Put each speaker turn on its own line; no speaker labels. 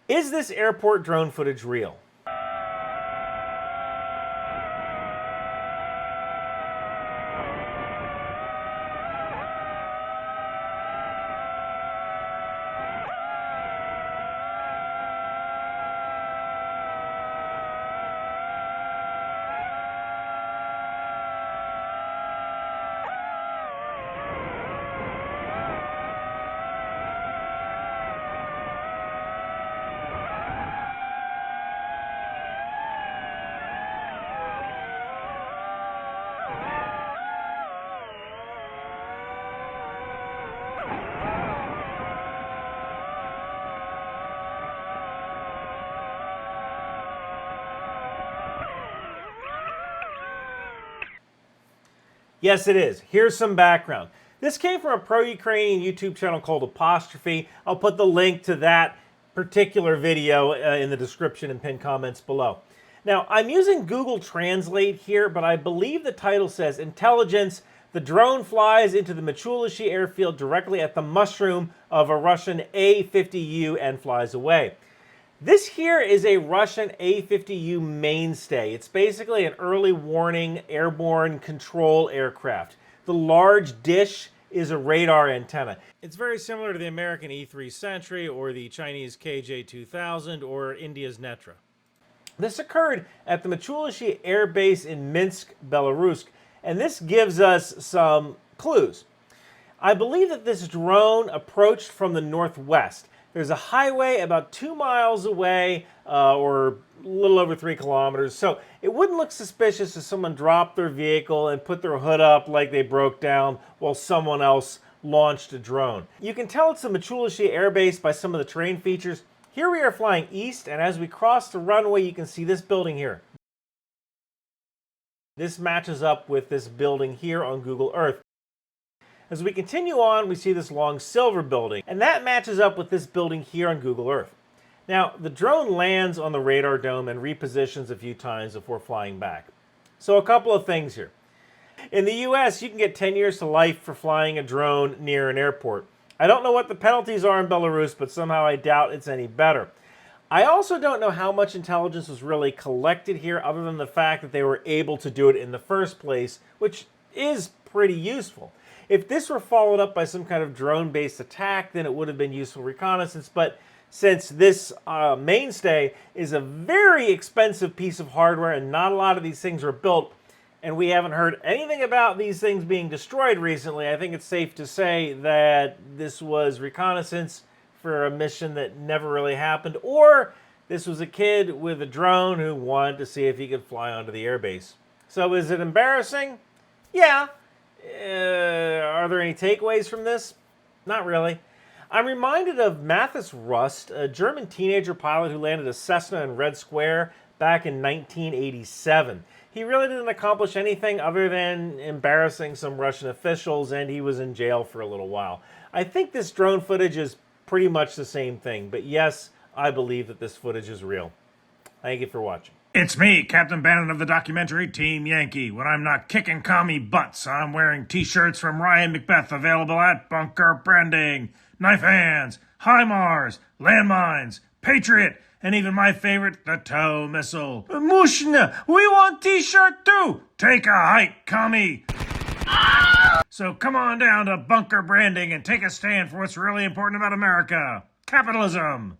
Is this airport drone footage real? Yes, it is. Here's some background. This came from a pro-Ukrainian YouTube channel called Apostrophe. I'll put the link to that particular video in the description and pinned comments below. Now, I'm using Google Translate here, but I believe the title says, Intelligence, the drone flies into the Machulishchi airfield directly at the mushroom of a Russian A-50U and flies away. This here is a Russian A-50U Mainstay. It's basically an early warning airborne control aircraft. The large dish is a radar antenna. It's very similar to the American E-3 Sentry or the Chinese KJ-2000 or India's Netra. This occurred at the Machulishchi Airbase in Minsk, Belarus, and this gives us some clues. I believe that this drone approached from the northwest. There's a highway about 2 miles away, or a little over 3 kilometers, so it wouldn't look suspicious if someone dropped their vehicle and put their hood up like they broke down while someone else launched a drone. You can tell it's a Machulishchi airbase by some of the terrain features. Here we are flying east, and as we cross the runway, you can see this building here. This matches up with this building here on Google Earth. As we continue on, we see this long silver building, and that matches up with this building here on Google Earth. Now, the drone lands on the radar dome and repositions a few times before flying back. So a couple of things here. In the US, you can get 10 years to life for flying a drone near an airport. I don't know what the penalties are in Belarus, but somehow I doubt it's any better. I also don't know how much intelligence was really collected here other than the fact that they were able to do it in the first place, which is pretty useful. If this were followed up by some kind of drone-based attack, then it would have been useful reconnaissance, but since this Mainstay is a very expensive piece of hardware and not a lot of these things are built, and we haven't heard anything about these things being destroyed recently, I think it's safe to say that this was reconnaissance for a mission that never really happened, or this was a kid with a drone who wanted to see if he could fly onto the airbase. So is it embarrassing? Yeah. Are there any takeaways from this? Not really. I'm reminded of Mathis Rust, a German teenager pilot who landed a Cessna in Red Square back in 1987. He really didn't accomplish anything other than embarrassing some Russian officials, and he was in jail for a little while. I think this drone footage is pretty much the same thing, but yes, I believe that this footage is real. Thank you for watching.
It's me, Captain Bannon of the documentary Team Yankee. When I'm not kicking commie butts, I'm wearing t-shirts from Ryan McBeth available at Bunker Branding, Knife Hands, HIMARS, Landmines, Patriot, and even my favorite, the TOW missile. Mushna, we want t-shirt too! Take a hike, commie! So come on down to Bunker Branding and take a stand for what's really important about America. Capitalism!